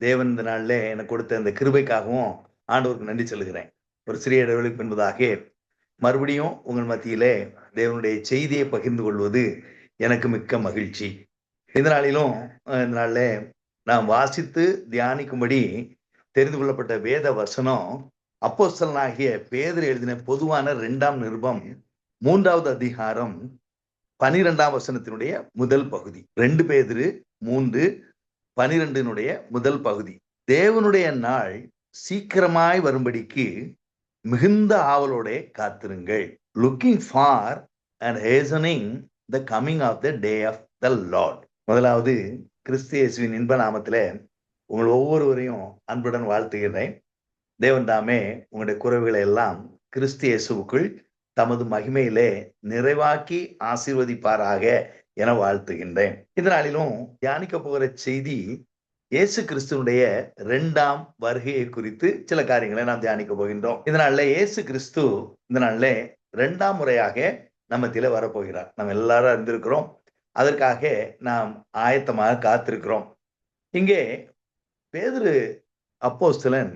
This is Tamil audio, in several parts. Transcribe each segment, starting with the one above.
தேவன் இந்த நாளில் எனக்கு கொடுத்த இந்த கிருபைக்காகவும் ஆண்டவருக்கு நன்றி சொல்லுகிறேன். ஒரு சிறிய இடைவெளிக்கு என்பதாக மறுபடியும் உங்கள் மத்தியிலே தேவனுடைய செய்தியை பகிர்ந்து கொள்வது எனக்கு மிக்க மகிழ்ச்சி. இந்த நாளிலும் இந்த நாளில் நாம் வாசித்து தியானிக்கும்படி தெரிந்து கொள்ளப்பட்ட வேத வசனம் அப்போஸ்தலனாகிய பேதுரு எழுதின பொதுவான 2ஆம் நிருபம் 3வது அதிகாரம் 12ஆம் வசனத்தினுடைய முதல் பகுதி. 2 பேதுரு 3:12 முதல் பகுதி. தேவனுடைய நாள் சீக்கிரமாய் வரும்படிக்கு மிகுந்த ஆவலோட காத்திருங்கள். Looking for and hastening the coming of the day of the lord. முதலாவது கிறிஸ்து இயேசுவின் இன்ப நாமத்திலே உங்கள் ஒவ்வொருவரையும் அன்புடன் வாழ்த்துகிறேன். தேவன் தாமே உங்களுடைய குறைவுகளை எல்லாம் கிறிஸ்து இயேசுவுக்குள் தமது மகிமையிலே நிறைவாக்கி ஆசீர்வதிப்பாராக என வாழ்த்துகின்றேன். இந்த நாளிலும் தியானிக்க போகிற செய்தி இயேசு கிறிஸ்துவனுடைய 2ஆம் வருகையை குறித்து சில காரியங்களை நாம் தியானிக்க போகின்றோம். இதனால இயேசு கிறிஸ்து இந்த நாள்ல 2ஆம் முறையாக நம்ம மத்தியில வரப்போகிறார். நம்ம எல்லாரும் அறிந்திருக்கிறோம். அதற்காக நாம் ஆயத்தமாக காத்திருக்கிறோம். இங்கே பேதுரு அப்போஸ்தலன்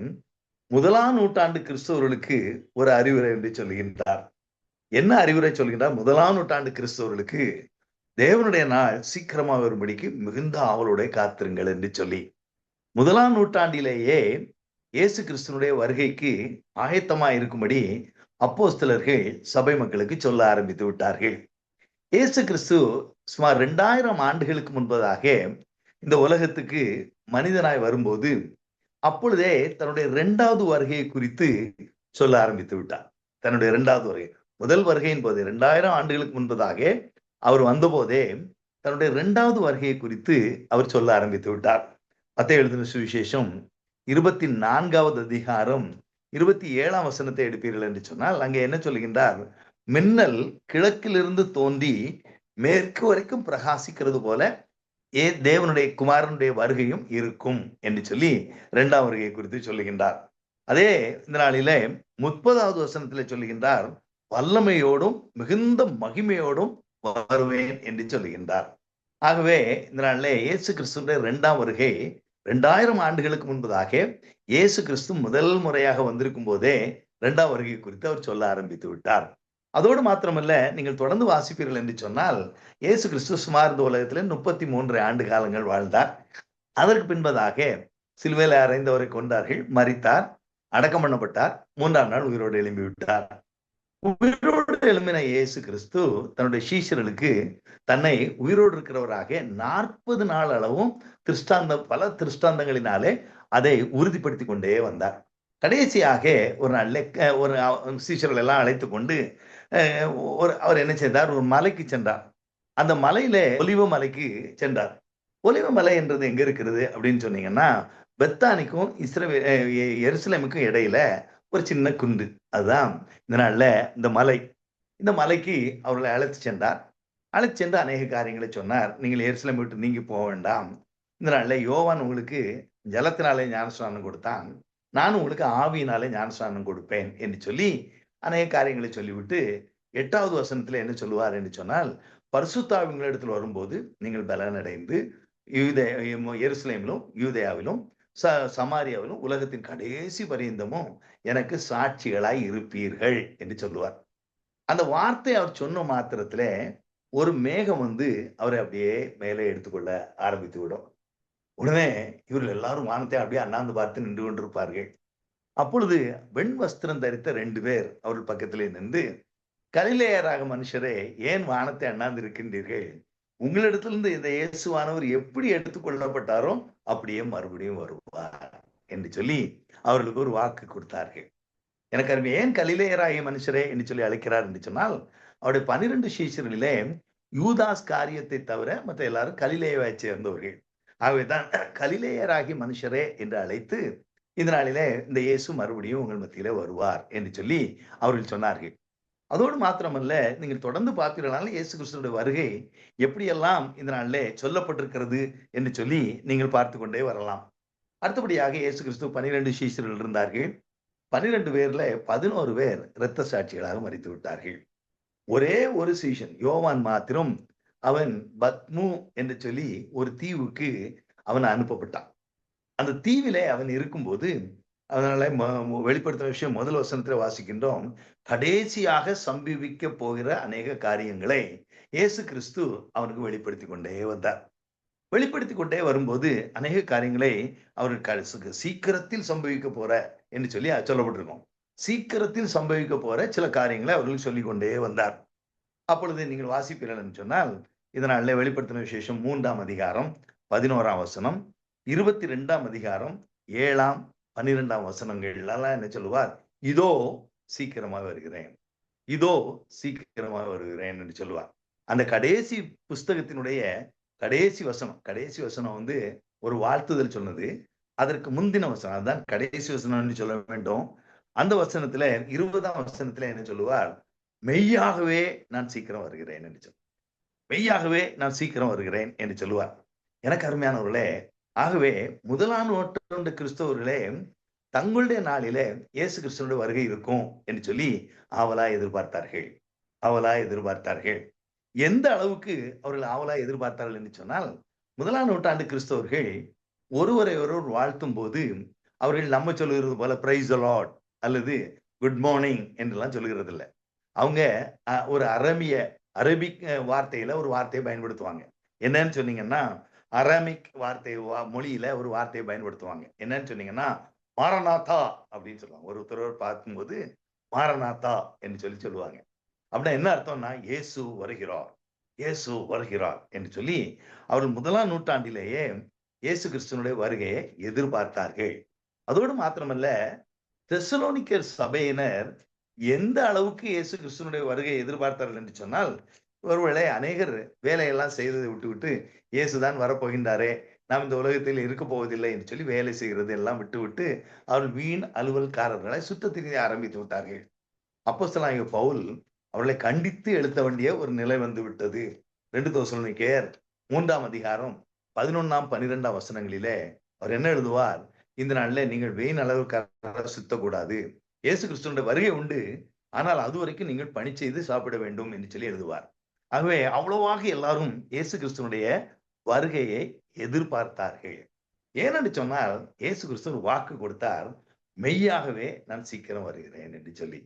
1ஆம் நூற்றாண்டு கிறிஸ்தவர்களுக்கு ஒரு அறிவுரை என்று சொல்லுகின்றார். என்ன அறிவுரை சொல்கின்றார்? 1ஆம் நூற்றாண்டு கிறிஸ்தவர்களுக்கு தேவனுடைய நாள் சீக்கிரமாக வரும்படிக்கு மிகுந்த ஆவலோட காத்திருங்கள் என்று சொல்லி 1ஆம் நூற்றாண்டிலேயே இயேசு கிறிஸ்துவனுடைய வருகைக்கு ஆயத்தமாக இருக்கும்படி அப்போஸ்தலர்கள் சபை மக்களுக்கு சொல்ல ஆரம்பித்து விட்டார்கள். இயேசு கிறிஸ்து சுமார் 2000 ஆண்டுகளுக்கு முன்பதாக இந்த உலகத்துக்கு மனிதனாய் வரும்போது அப்பொழுதே தன்னுடைய 2வது வருகையை குறித்து சொல்ல ஆரம்பித்து விட்டார். தன்னுடைய 2வது வருகை, முதல் வருகையின் போது 2000 ஆண்டுகளுக்கு முன்பதாக அவர் வந்தபோதே தன்னுடைய 2வது வருகையை குறித்து அவர் சொல்ல ஆரம்பித்து விட்டார். மத்தேயு எழுதின சுவிசேஷம் 24வது அதிகாரம் 27ஆம் வசனத்தை எடுப்பீர்கள் என்று சொன்னால் அங்கே என்ன சொல்கின்றார்? மின்னல் கிழக்கிலிருந்து தோன்றி மேற்கு வரைக்கும் பிரகாசிக்கிறது போல தேவனுடைய குமாரனுடைய வருகையும் இருக்கும் என்று சொல்லி 2ஆம் வருகையை குறித்து சொல்லுகின்றார். அதே இந்த நாளிலே 30வது வசனத்தில் சொல்லுகின்றார், வல்லமையோடும் மிகுந்த மகிமையோடும் வருவேன் என்று சொல்லுகின்றார். ஆகவே இந்த நாளிலே இயேசு கிறிஸ்துடைய 2ஆம் வருகை 2000 ஆண்டுகளுக்கு முன்பதாக இயேசு கிறிஸ்து முதல் முறையாக வந்திருக்கும் போதே 2ஆம் வருகை குறித்து அவர் சொல்ல ஆரம்பித்து விட்டார். அதோடு மாத்திரமல்ல, நீங்கள் தொடர்ந்து வாசிப்பீர்கள் என்று சொன்னால் இயேசு கிறிஸ்து சுமார் இந்த உலகத்தில் 33 ஆண்டு காலங்கள் வாழ்ந்தார். அதற்கு பின்பதாக சிலுவையில் அறைந்தவரை கொண்டார்கள், மரித்தார், அடக்கம் பண்ணப்பட்டார், 3ஆம் நாள் உயிரோடு எழும்பி விட்டார். உயிரோடு எழும்பின இயேசு கிறிஸ்து தன்னுடைய சீஷர்களுக்கு தன்னை உயிரோடு இருக்கிறவராக 40 நாள் அளவும் பல திருஷ்டாந்தங்களினாலே அதை உறுதிப்படுத்தி கொண்டே வந்தார். கடைசியாக ஒரு நாள் ஒரு சீஷர்கள் எல்லாம் அழைத்து கொண்டு அவர் என்ன செய்தார்? ஒரு மலைக்கு சென்றார். அந்த மலையில ஒலிவ மலைக்கு சென்றார். ஒலிவ மலை என்றது எங்க இருக்கிறது அப்படின்னு சொன்னீங்கன்னா, பெத்தானிக்கும் எருசலேமுக்கும் இடையில ஒரு சின்ன குண்டு. அதுதான் இந்த நாள்ல இந்த மலை. இந்த மலைக்கு அவர்களை அழைத்து சென்றார். அழைத்து சென்று அநேக காரியங்களை சொன்னார். நீங்கள் எருசலேம் விட்டு நீங்கி போக வேண்டாம். இந்த நாள்ல யோவான் உங்களுக்கு ஜலத்தினாலே ஞானஸ்நானம் கொடுத்தான், நானும் உங்களுக்கு ஆவியினாலே ஞானஸ்நானம் கொடுப்பேன் என்று சொல்லி அநேக காரியங்களை சொல்லிவிட்டு 8வது வசனத்துல என்ன சொல்லுவார் என்று சொன்னால், பரிசுத்தாவின் இடத்துல வரும்போது நீங்கள் பலனடைந்து எருசலேமிலும் யூதேயாவிலும் சமாரியாவிலும் உலகத்தின் கடைசி பரியந்தமும் எனக்கு சாட்சிகளாய் இருப்பீர்கள் என்று சொல்லுவார். அந்த வார்த்தை அவர் சொன்ன மாத்திரத்துல ஒரு மேகம் வந்து அவரை அப்படியே மேலே எடுத்துக்கொள்ள ஆரம்பித்து விடும். உடனே இவர்கள் எல்லாரும் வானத்தை அப்படியே அண்ணாந்து பார்த்து நின்று கொண்டிருப்பார்கள். அப்பொழுது வெண் வஸ்திரம் தரித்த 2 பேர் அவர்கள் பக்கத்திலே நின்று, கலிலேயராக மனுஷரே, ஏன் வானத்தை அண்ணாந்து இருக்கின்றீர்கள்? உங்களிடத்திலிருந்து இந்த இயேசுவானவர் எப்படி எடுத்துக்கொள்ளப்பட்டாரோ அப்படியே மறுபடியும் வருவார் என்று சொல்லி அவர்களுக்கு ஒரு வாக்கு கொடுத்தார்கள். எனக்கு அருமை, ஏன் கலிலேயராகிய மனுஷரே என்று சொல்லி அழைக்கிறார் என்று சொன்னால், அவருடைய 12 சீஷர்களிலே யூதாஸ் காரியத்தை தவிர மற்ற எல்லாரும் கலிலேயாவை சேர்ந்தவர்கள். ஆகவேதான் கலிலேயராகிய மனுஷரே என்று அழைத்து இந்த நாளிலே இந்த இயேசு மறுபடியும் உங்கள் மத்தியிலே வருவார் என்று சொல்லி அவர்கள் சொன்னார்கள். அதோடு மாத்திரமல்ல, நீங்கள் தொடர்ந்து பார்த்தீர்களால் இயேசு கிறிஸ்துவினுடைய வருகை எப்படியெல்லாம் இந்த நாளிலே சொல்லப்பட்டிருக்கிறது என்று சொல்லி நீங்கள் பார்த்து கொண்டே வரலாம். அடுத்தபடியாக இயேசு கிறிஸ்து 12 சீஷர்கள் இருந்தார்கள். 12 பேர்ல 11 பேர் இரத்த சாட்சிகளாக மரித்து விட்டார்கள். ஒரே ஒரு சீஷன் யோவான் மாத்திரம், அவன் பத்மு என்று சொல்லி ஒரு தீவுக்கு அவன் அனுப்பப்பட்டான். அந்த தீவிலே அவன் இருக்கும்போது, அதனால வெளிப்படுத்தின விஷயம் முதல் வசனத்துல வாசிக்கின்றோம். கடைசியாக சம்பவிக்க போகிற அநேக காரியங்களை இயேசு கிறிஸ்து அவனுக்கு வெளிப்படுத்திக் கொண்டே வந்தார். வெளிப்படுத்திக் கொண்டே வரும்போது அநேக காரியங்களை அவருக்கு சீக்கிரத்தில் சம்பவிக்க போற என்று சொல்லி சொல்லப்பட்டிருக்கும். சீக்கிரத்தில் சம்பவிக்க போற சில காரியங்களை அவர்கள் சொல்லிக் கொண்டே வந்தார். அப்பொழுது நீங்கள் வாசிப்பீர்கள் என்று சொன்னால், இதனால வெளிப்படுத்தின விசேஷம் 3ஆம் அதிகாரம் 11ஆம் வசனம், 22ஆம் அதிகாரம் 7ஆம் 12ஆம் வசனங்கள் எல்லாம் என்ன சொல்லுவார்? இதோ சீக்கிரமாக வருகிறேன், இதோ சீக்கிரமாக வருகிறேன் என்று சொல்லுவார். அந்த கடைசி புஸ்தகத்தினுடைய கடைசி வசனம் வந்து ஒரு வாழ்த்துதல் சொன்னது. அதற்கு முந்தின வசனம், அதுதான் கடைசி வசனம் என்று சொல்ல வேண்டும். அந்த வசனத்துல 20ஆம் வசனத்துல என்ன சொல்லுவார்? மெய்யாகவே நான் சீக்கிரம் வருகிறேன் என்று சொல்லுவார். மெய்யாகவே நான் சீக்கிரம் வருகிறேன் என்று சொல்லுவார். எனக்கு அருமையானவர்களே, ஆகவே முதலாம் நூற்றாண்டு கிறிஸ்தவர்களே தங்களுடைய நாளிலே இயேசு கிறிஸ்துவினுடைய வருகை இருக்கும் என்று சொல்லி ஆவலா எதிர்பார்த்தார்கள், ஆவலா எதிர்பார்த்தார்கள். எந்த அளவுக்கு அவர்கள் ஆவலா எதிர்பார்த்தார்கள் என்று சொன்னால், முதலாம் நூற்றாண்டு கிறிஸ்தவர்கள் ஒருவரை ஒருவர் வாழ்த்தும் போது அவர்கள் நம்ம சொல்லுகிறது போல பிரைஸ் தி லார்ட் அல்லது குட் மார்னிங் என்றெல்லாம் சொல்லுகிறது இல்லை. அவங்க ஒரு அரபிக் வார்த்தையில ஒரு வார்த்தையை பயன்படுத்துவாங்க. என்னன்னு சொன்னீங்கன்னா, அரமிக் வார்த்தை மொழியில ஒரு வார்த்தையை பயன்படுத்துவாங்க. என்னன்னு சொன்னீங்கன்னா, மாரநாதா அப்படின்னு சொல்லுவாங்க. ஒருத்தர் பார்க்கும்போது மாரநாதா என்று சொல்லி சொல்லுவாங்க. அப்படின்னா என்ன அர்த்தம்னா, இயேசு வருகிறார், இயேசு வருகிறார் என்று சொல்லி அவர்கள் முதலாம் நூற்றாண்டிலேயே இயேசு கிறிஸ்துவனுடைய வருகையை எதிர்பார்த்தார்கள். அதோடு மாத்திரமல்ல, தெசலோனிக்கர் சபையினர் எந்த அளவுக்கு இயேசு கிறிஸ்துவனுடைய வருகையை எதிர்பார்த்தார்கள் என்று சொன்னால், ஒருவேளை அநேகர் வேலையெல்லாம் செய்ததை விட்டுவிட்டு இயேசுதான் வரப்போகின்றாரே, நாம் இந்த உலகத்தில் இருக்க போவதில்லை என்று சொல்லி வேலை செய்கிறது எல்லாம் விட்டுவிட்டு அவர்கள் வீண் அலுவல்காரர்களை சுத்தத் திரிய ஆரம்பித்து விட்டார்கள். அப்போஸ்தலனாகிய பவுல் அவர்களை கண்டித்து எழுத வேண்டிய ஒரு நிலை வந்து விட்டது. 2 தெசலோனிக்கேயர் 3ஆம் அதிகாரம் 11ஆம் 12ஆம் வசனங்களிலே அவர் என்ன எழுதுவார்? இந்த நாளிலே நீங்கள் வீண் அளவுக்காரரை சுத்தக்கூடாது. இயேசு கிறிஸ்துவினுடைய வருகை உண்டு, ஆனால் அதுவரைக்கும் நீங்கள் பணி செய்து சாப்பிட வேண்டும் என்று சொல்லி எழுதுவார். ஆகவே அவ்வளவாக எல்லாரும் இயேசு கிறிஸ்துவனுடைய வருகையை எதிர்பார்த்தார்கள். ஏனென்று சொன்னால், இயேசு கிறிஸ்து வாக்கு கொடுத்தார், மெய்யாகவே நான் சீக்கிரம் வருகிறேன் என்று சொல்லி.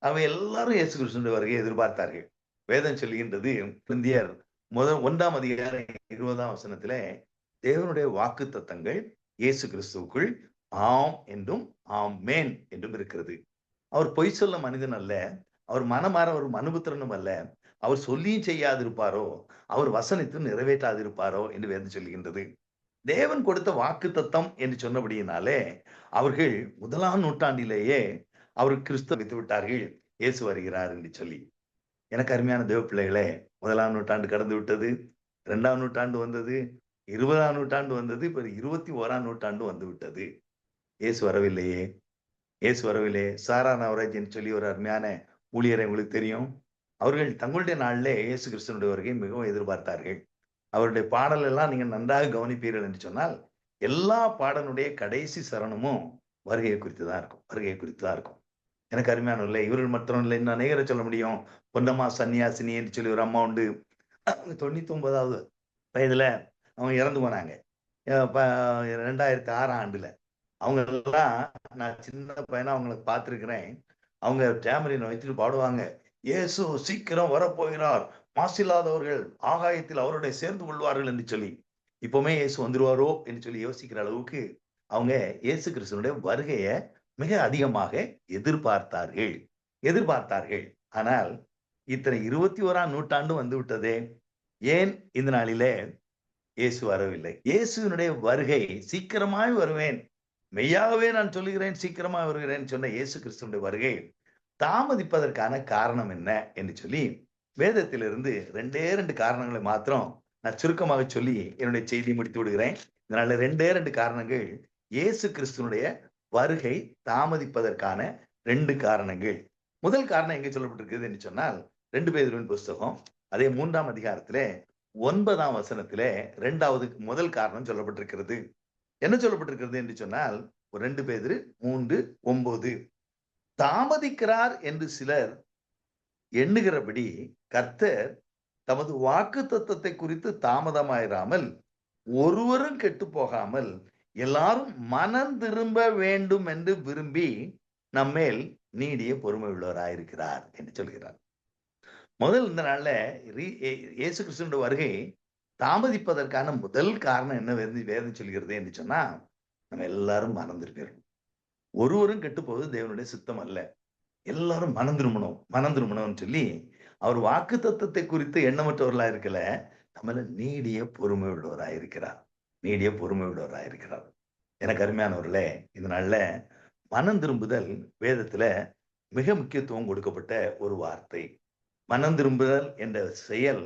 அவன் எல்லாரும் இயேசு கிறிஸ்துவினுடைய வருகையை எதிர்பார்த்தார்கள். வேதம் சொல்லுகின்றது, கொரிந்தியர் 1ஆம் அதிகாரம் 20ஆம் வசனத்திலே, தேவனுடைய வாக்கு தத்தங்கள் இயேசு கிறிஸ்துவுக்குள் ஆம் என்றும் ஆமேன் என்றும் இருக்கிறது. அவர் பொய் சொல்ல மனிதன் அல்ல, அவர் மனமாற ஒரு மனுபுத்திரனும் அல்ல, அவர் சொல்லியும் செய்யாதிருப்பாரோ, அவர் வசனித்தும் நிறைவேற்றாதிருப்பாரோ என்று வேதம் சொல்லுகின்றது. தேவன் கொடுத்த வாக்கு தத்தம் என்று சொன்னபடியினாலே அவர்கள் முதலாம் நூற்றாண்டிலேயே அவர் கிறிஸ்துவ வைத்து விட்டார்கள், இயேசு வருகிறார் என்று சொல்லி. எனக்கு அருமையான தேவ பிள்ளைகளே, முதலாம் நூற்றாண்டு கடந்து விட்டது, 2ஆம் நூற்றாண்டு வந்தது, 20ஆம் நூற்றாண்டு வந்தது, இப்ப 21ஆம் நூற்றாண்டு வந்து விட்டது. இயேசு வரவில்லையே, இயேசு வரவில்லையே. சாரா நவராஜ் என்று சொல்லி ஒரு அருமையான ஊழியரை உங்களுக்கு தெரியும். அவர்கள் தங்களுடைய நாளிலே இயேசு கிறிஸ்துவனுடைய வருகை மிகவும் எதிர்பார்த்தார்கள். அவருடைய பாடல் எல்லாம் நீங்கள் நன்றாக கவனிப்பீர்கள் என்று சொன்னால், எல்லா பாடலுடைய கடைசி சரணமும் வருகையை குறித்து தான் இருக்கும், வருகையை குறித்து தான் இருக்கும். எனக்கு அருமையானவர்களே, இவர்கள் மட்டும் இல்லை, இன்னும் அநேகரை சொல்ல முடியும். பொன்னம்மா சன்னியாசினி என்று சொல்லி ஒரு அம்மா உண்டு. 99வது வயதுல அவங்க இறந்து போனாங்க. 2006ஆம் ஆண்டுல. அவங்க எல்லாம் நான் சின்ன பையனா அவங்களை பார்த்திருக்கிறேன். அவங்க டேமரின் வச்சுட்டு பாடுவாங்க, இயேசு சீக்கிரம் வரப்போகிறார், மாசில்லாதவர்கள் ஆகாயத்தில் அவருடைய சேர்ந்து கொள்வார்கள் என்று சொல்லி. இப்பவுமே இயேசு வந்துருவாரோ என்று சொல்லி யோசிக்கிற அளவுக்கு அவங்க இயேசு கிறிஸ்துவனுடைய வருகையை மிக அதிகமாக எதிர்பார்த்தார்கள், எதிர்பார்த்தார்கள். ஆனால் இத்தனை 21ஆம் நூற்றாண்டு வந்து விட்டதே, ஏன் இந்த நாளிலே இயேசு வரவில்லை? இயேசுவினுடைய வருகை சீக்கிரமாய் வருவேன், மெய்யாகவே நான் சொல்லுகிறேன் சீக்கிரமா வருகிறேன் சொன்ன இயேசு கிறிஸ்துவனுடைய வருகை தாமதிப்பதற்கான காரணம் என்ன என்று சொல்லி வேதத்திலிருந்து 2 காரணங்களை மாத்திரம் நான் சுருக்கமாக சொல்லி என்னுடைய செய்தியை முடித்து விடுகிறேன். இதனால 2 காரணங்கள் இயேசு கிறிஸ்துவனுடைய வருகை தாமதிப்பதற்கான 2 காரணங்கள். முதல் காரணம் எங்க சொல்லப்பட்டிருக்கிறது என்று சொன்னால், 2 பேதுருவின் புஸ்தகம் அதே 3ஆம் அதிகாரத்திலே 9ஆம் வசனத்திலே முதல் காரணம் சொல்லப்பட்டிருக்கிறது. என்ன சொல்லப்பட்டிருக்கிறது என்று சொன்னால், 2 பேதுரு 3:9, தாமதிக்கிறார் என்று சிலர் எண்ணுகிறபடி கர்த்தர் தமது வாக்கு தத்தத்தை குறித்து தாமதமாயிராமல் ஒருவரும் கெட்டு போகாமல் எல்லாரும் மனம் திரும்ப வேண்டும் என்று விரும்பி நம்மேல் நீடிய பொறுமை உள்ளவராயிருக்கிறார் என்று சொல்கிறார். முதல் இந்த நாள்ல இயேசு கிறிஸ்துவின் வருகை தாமதிப்பதற்கான முதல் காரணம் என்ன வேதம் சொல்கிறது என்று சொன்னா, நம்ம எல்லாரும் மனம் திரும்பிடணும். ஒருவரும் கெட்டு போவது தேவனுடைய சித்தம் அல்ல. எல்லாரும் மனம் திரும்பணும்னு சொல்லி அவர் வாக்கு தத்தத்தை குறித்து எண்ணமற்றவர்களா இருக்கல, நம்மள நீடிய பொறுமை உள்ளவராயிருக்கிறார். நீடிய பொறுமை உள்ளவராயிருக்கிறார். எனக்கு அருமையானவர்களே, இந்த நாள்ல மனம் திரும்புதல் வேதத்துல மிக முக்கியத்துவம் கொடுக்கப்பட்ட ஒரு வார்த்தை. மனம் திரும்புதல் என்ற செயல்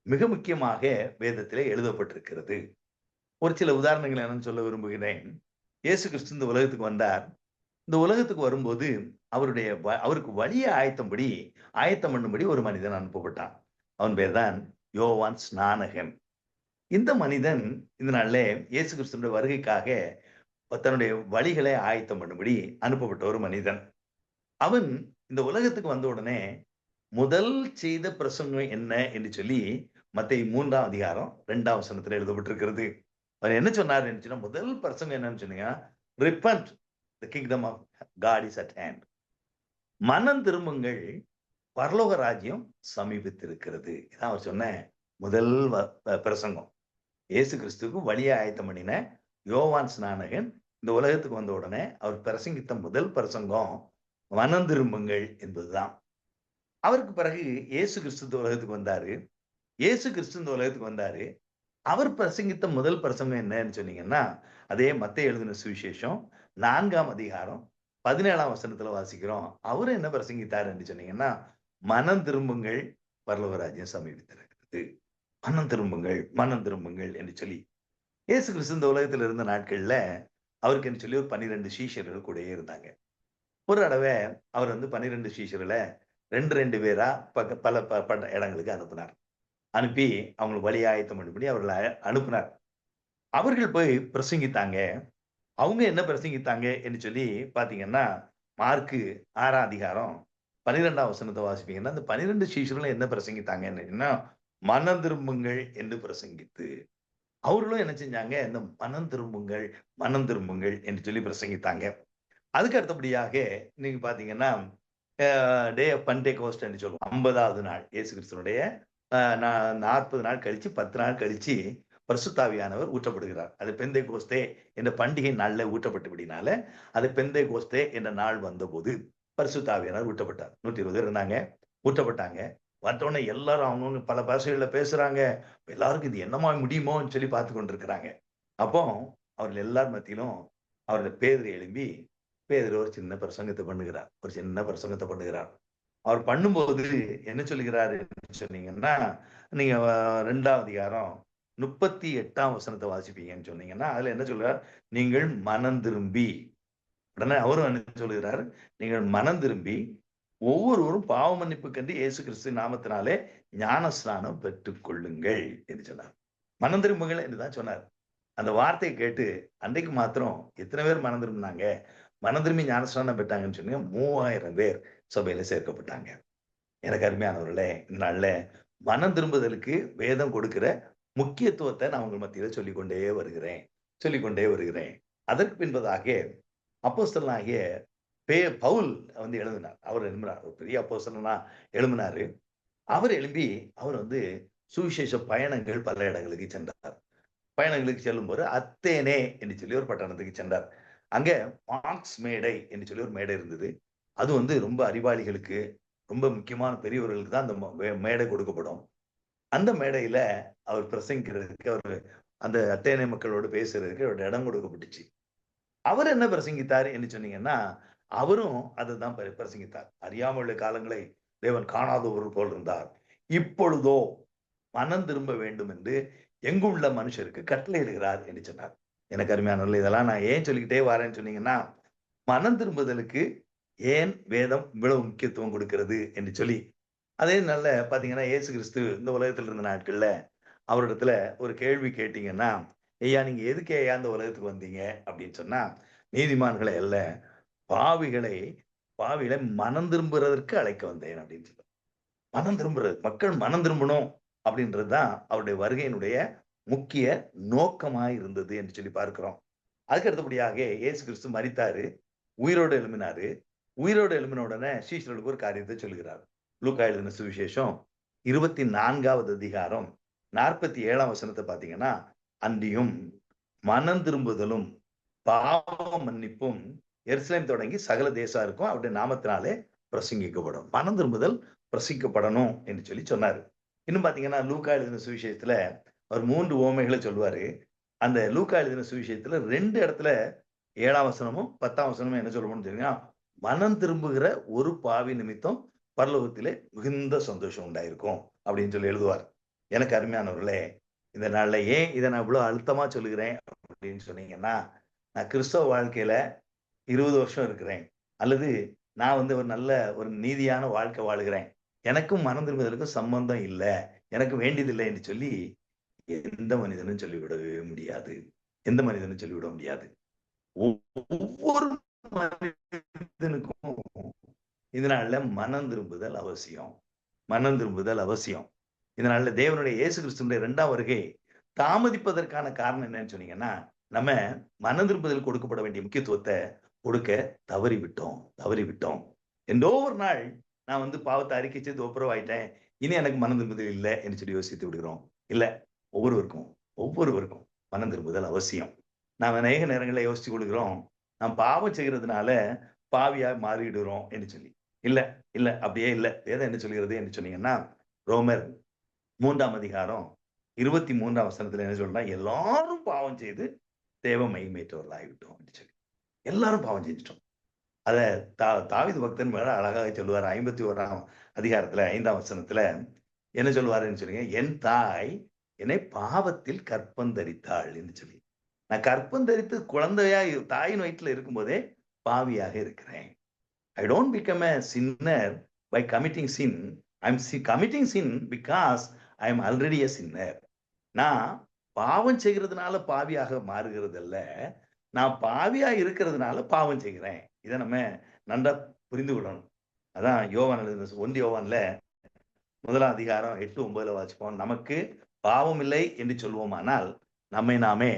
மிக முக்கியமாக வேதத்திலே எழுதப்பட்டிருக்கிறது. ஒரு சில உதாரணங்கள் என்னன்னு சொல்ல விரும்புகிறேன். இயேசு கிறிஸ்து இந்த உலகத்துக்கு வந்தார். இந்த உலகத்துக்கு வரும்போது அவருக்கு வழியை ஆயத்தம் பண்ணும்படி ஒரு மனிதன் அனுப்பப்பட்டான். அவன் பேர் தான் யோவான் ஸ்நானகன். இந்த மனிதன் இந்த நாள்ல இயேசு கிறிஸ்துவின் வருகைக்காக தன்னுடைய வழிகளை ஆயத்தம் பண்ணும்படி அனுப்பப்பட்ட ஒரு மனிதன். அவன் இந்த உலகத்துக்கு வந்த உடனே முதல் செய்த பிரசங்கம் என்ன என்று சொல்லி மத்தேயு 3ஆம் அதிகாரம் 2ஆம் வசனத்துல எழுதப்பட்டிருக்கிறது. அவர் என்ன சொன்னார் என்று சொன்னா, முதல் பிரசங்கம் என்னன்னு சொன்னீங்க, repent, the kingdom of God is at hand. மனம் திரும்புங்கள், பரலோக ராஜ்யம் சமீபித்திருக்கிறது. இதான் அவர் சொன்ன முதல் பிரசங்கம். இயேசு கிறிஸ்துவுக்கு வழியை ஆயத்தம் பண்ணின யோவான் ஸ்நானகன் இந்த உலகத்துக்கு வந்த உடனே அவர் பிரசங்கித்த முதல் பிரசங்கம் மனம் திரும்புங்கள் என்பதுதான். அவருக்கு பிறகு இயேசு கிறிஸ்து இந்த உலகத்துக்கு வந்தாரு. அவர் பிரசங்கித்த முதல் பிரசங்கம் என்னன்னு சொன்னீங்கன்னா, அதே மத்தேயு எழுதின சுவிசேஷம் 4ஆம் அதிகாரம் 17ஆம் வசனத்துல வாசிக்கிறோம். அவரு என்ன பிரசங்கித்தார் என்று சொன்னீங்கன்னா, மனம் திரும்புங்கள், பரலோக ராஜ்யம் சமீபித்திருக்கிறது. மனம் திரும்புங்கள் என்று சொல்லி இயேசு கிறிஸ்து இந்த உலகத்துல இருந்த நாட்கள்ல அவருக்கு சொல்லி ஒரு 12 சீஷர்கள் கூடயே இருந்தாங்க. ஒரு தடவை அவர் 12 சீஷர்களை 2 பேரா பல இடங்களுக்கு அனுப்பினார். அனுப்பி அவங்களுக்கு வழி ஆயத்தம் பண்ணி அவர்களை அனுப்பினார். அவர்கள் போய் பிரசங்கித்தாங்க. அவங்க என்ன பிரசங்கித்தாங்க என்று சொல்லி பாத்தீங்கன்னா, மார்க்கு 6ஆம் அதிகாரம் 12ஆம் வசனத்தை வாசிப்பீங்கன்னா, அந்த 12 சீஷர்களும் என்ன பிரசங்கித்தாங்கன்னா, மனம் திரும்புங்கள் என்று பிரசங்கித்து, அவர்களும் என்ன செஞ்சாங்க, இந்த மனம் திரும்புங்கள் என்று சொல்லி பிரசங்கித்தாங்க. அதுக்கு அடுத்தபடியாக நீங்க பாத்தீங்கன்னா, டே ஆஃப் பெந்தேகோஸ்ட் என்று சொல்லுவோம். 50வது நாள் இயேசு கிறிஸ்துனுடைய 40 நாள் கழிச்சு 10 நாள் கழிச்சு பரிசுத்தாவியானவர் ஊற்றப்படுகிறார். அது பெந்தேகோஸ்தே என்ற பண்டிகை நாள்ல ஊற்றப்பட்டபடினால அது பெந்தேகோஸ்தே என்ற நாள் வந்தபோது பரிசுத்தாவியானவர் ஊற்றப்பட்டார். 120 பேர் இருந்தாங்க, ஊற்றப்பட்டாங்க. வந்தோடனே எல்லாரும் அவங்கவுங்க பல பாஷைகள்ல பேசுறாங்க. எல்லாருக்கும் இது என்னமா முடியுமோன்னு சொல்லி பார்த்து கொண்டிருக்கிறாங்க. அப்போ அவர்கள் எல்லார் மத்தியிலும் அவருடைய பேதுரு எழும்பி ஒரு சின்ன பிரசங்கத்தை பண்ணுகிறார். அவர் பண்ணும்போது என்ன சொல்லுகிறாரு சொன்னீங்கன்னா, நீங்க 2ஆம் அதிகாரம் 38ஆம் வசனத்தை வாசிப்பீங்கன்னு சொன்னீங்கன்னா, அதுல என்ன சொல்றார், நீங்கள் மனம் திரும்பி, உடனே அவரும் என்ன சொல்லுகிறார், நீங்கள் மனம் திரும்பி ஒவ்வொருவரும் பாவ மன்னிப்பு கண்டு இயேசு கிறிஸ்து நாமத்தினாலே ஞானஸ்நானம் பெற்றுக் கொள்ளுங்கள் என்று சொன்னார். மனம் திரும்புங்கள் என்றுதான் சொன்னார். அந்த வார்த்தையை கேட்டு அன்றைக்கு மாத்திரம் எத்தனை பேர் மனம் திரும்பினாங்க, மனம் திரும்பி ஞானஸ்நானம் பெற்றாங்கன்னு சொன்னீங்க, 3000 பேர் சபையில சேர்க்கப்பட்டாங்க. எனக்கு அருமையானவர்களே, இந்த நாள்ல மனம் திரும்புதலுக்கு வேதம் கொடுக்கிற முக்கியத்துவத்தை நான் உங்கள் மத்தியில சொல்லிக்கொண்டே வருகிறேன். அதற்கு பின்பதாக அப்போஸ்தலனாகிய பவுல் எழுதினார். அவர் எழும்பினார், ஒரு பெரிய அப்போஸ்தலனா எழும்பினாரு. அவர் எழும்பி அவர் சுவிசேஷ பயணங்கள் பல இடங்களுக்கு சென்றார். பயணங்களுக்கு செல்லும் போது அத்தேனே என்று சொல்லி ஒரு பட்டணத்துக்கு சென்றார். அங்க மார்க்ஸ் மேடை என்று சொல்லி ஒரு மேடை இருந்தது. அது ரொம்ப அறிவாளிகளுக்கு, ரொம்ப முக்கியமான பெரியவர்களுக்கு தான் அந்த மேடை கொடுக்கப்படும். அந்த மேடையில அவர் பிரசங்கிக்கிறதுக்கு, அவர் அந்த அத்தேனே மக்களோடு பேசுறதுக்கு ஒரு இடம் கொடுக்கப்பட்டுச்சு. அவர் என்ன பிரசங்கித்தார் என்று சொன்னீங்கன்னா, அவரும் அதுதான் பிரசங்கித்தார். அறியாமல் உள்ள காலங்களை தேவன் காணாதவர் போல் இருந்தார், இப்பொழுதோ மனம் திரும்ப வேண்டும் என்று எங்குள்ள மனுஷருக்கு கட்டளையிடுகிறார் என்று சொன்னார். எனக்கு அருமையானவர்களே, இதெல்லாம் நான் ஏன் சொல்லிக்கிட்டே வரேன்னு சொன்னீங்கன்னா, மனம் திரும்புதலுக்கு ஏன் வேதம் இவ்வளவு முக்கியத்துவம் கொடுக்கிறது என்று சொல்லி, அதே நல்ல பாத்தீங்கன்னா, இயேசு கிறிஸ்து இந்த உலகத்தில் இருந்த நாட்கள்ல அவரிடத்துல ஒரு கேள்வி கேட்டீங்கன்னா, ஐயா நீங்க எதுக்கு ஐயா இந்த உலகத்துக்கு வந்தீங்க அப்படின்னு சொன்னா, நீதிமான்களை அல்ல, பாவிகளை மனம் திரும்புறதற்கு அழைக்க வந்தேன் அப்படின்னு சொல்ல. மனம் திரும்புறது, மக்கள் மனம் திரும்பணும் அப்படின்றதுதான் அவருடைய வருகையினுடைய முக்கிய நோக்கமாய் இருந்தது என்று சொல்லி பார்க்கிறோம். அதுக்கு அடுத்தபடியாக இயேசு கிறிஸ்து மரித்தாரு, உயிரோடு எழும்பினாரு. உயிரோடு எழும்பின உடனே சீஷர்களுக்கு ஒரு காரியத்தை சொல்லுகிறார். லூக்கா எழுதின சுவிசேஷம் 24வது அதிகாரம் 47ஆம் வசனத்தை பார்த்தீங்கன்னா, அன்றியும் மனம் திரும்புதலும் பாவ மன்னிப்பும் எருசலேம் தொடங்கி சகல தேசம் இருக்கும் அவருடைய நாமத்தினாலே பிரசங்கிக்கப்படும். மனம் திரும்புதல் பிரசங்கிக்கப்படணும் என்று சொல்லி சொன்னாரு. இன்னும் பாத்தீங்கன்னா லூக்கா எழுதின சுவிசேஷத்துல அவர் 3 உவமைகளை சொல்லுவாரு. அந்த லூக்கா எழுதின சுவிசேஷத்துல 2 இடத்துல 7ஆம் வசனமும் 10ஆம் வசனமும் என்ன சொல்லணும்னு தெரியுமா? மனம் திரும்புகிற ஒரு பாவி நிமித்தம் பரலோகத்திலே மிகுந்த சந்தோஷம் உண்டாயிருக்கும் அப்படின்னு சொல்லி எழுதுவார். எனக்கு அருமையானவர்களே, இந்த நாள்ல ஏன் இதை நான் இவ்வளவு அழுத்தமா சொல்லுகிறேன் அப்படின்னு சொன்னீங்கன்னா, நான் கிறிஸ்தவ வாழ்க்கையில 20 வருஷம் இருக்கிறேன், அல்லது நான் வந்து ஒரு நல்ல ஒரு நீதியான வாழ்க்கை வாழுகிறேன், எனக்கும் மனம் திரும்புதலுக்கும் சம்பந்தம் இல்லை, எனக்கு வேண்டியதில்லை என்று சொல்லி எந்த மனிதனும் சொல்லிவிடவே முடியாது. எந்த மனிதனும் சொல்லிவிட முடியாது. ஒவ்வொரு மனிதனுக்கும் இதனால மனம் திரும்புதல் அவசியம். மனம் திரும்புதல் அவசியம். இதனால தேவனுடைய இயேசு கிறிஸ்துவினுடைய 2ஆம் வருகை தாமதிப்பதற்கான காரணம் என்னன்னு சொன்னீங்கன்னா, நம்ம மனம் திரும்புதல் கொடுக்கப்பட வேண்டிய முக்கியத்துவத்தை கொடுக்க தவறிவிட்டோம். என்றோ ஒரு நாள் நான் வந்து பாவத்தை அறிக்கை செய்து ஒப்புரவாயிட்டேன், இனி எனக்கு மனம் திரும்புதல் இல்லை என்று சொல்லி யோசித்து விடுகிறோம். இல்ல, ஒவ்வொருவருக்கும் மனம் திரும்புதல் அவசியம். நாம் அநேக நேரங்களில் யோசிச்சு கொள்கிறோம், நாம் பாவம் செய்கிறதுனால பாவியா மாறிடுறோம் என்று சொல்லி. இல்ல அப்படியே இல்ல. வேதம் என்ன சொல்கிறது என்று சொன்னீங்கன்னா, ரோமர் 3ஆம் அதிகாரம் 23ஆம் வசனத்துல என்ன சொல்றா, எல்லாரும் பாவம் செய்து தேவ மகிமையற்றவர்களாகிவிட்டோம் என்று சொல்லி. எல்லாரும் பாவம் செஞ்சிட்டோம். அத தாவீது பக்தன் மேல அழகாக சொல்லுவார். 51ஆம் அதிகாரத்துல 5ஆம் வசனத்துல என்ன சொல்லுவாருன்னு சொல்லுங்க, என் தாய் என்னை பாவத்தில் கற்பந்தரித்தாள் என்று சொல்லி. நான் கற்பந்தரித்து குழந்தையா தாயின் வயிற்றுல இருக்கும்போதே பாவியாக இருக்கிறேன். I don't become a sinner by committing sin. I'm committing sin because I am already a sinner. நான் பாவம் செய்கிறதுனால பாவியாக மாறுகிறது அல்ல, நான் பாவியா இருக்கிறதுனால பாவம் செய்கிறேன். இதை நம்ம நன்றா புரிந்து கொள்ளணும். அதான் யோவான் 1 யோவான்ல 1ஆம் அதிகாரம் 8-9 வாசிப்போம். நமக்கு பாவம் இல்லை என்று சொல்வோமானால் நம்மை நாமே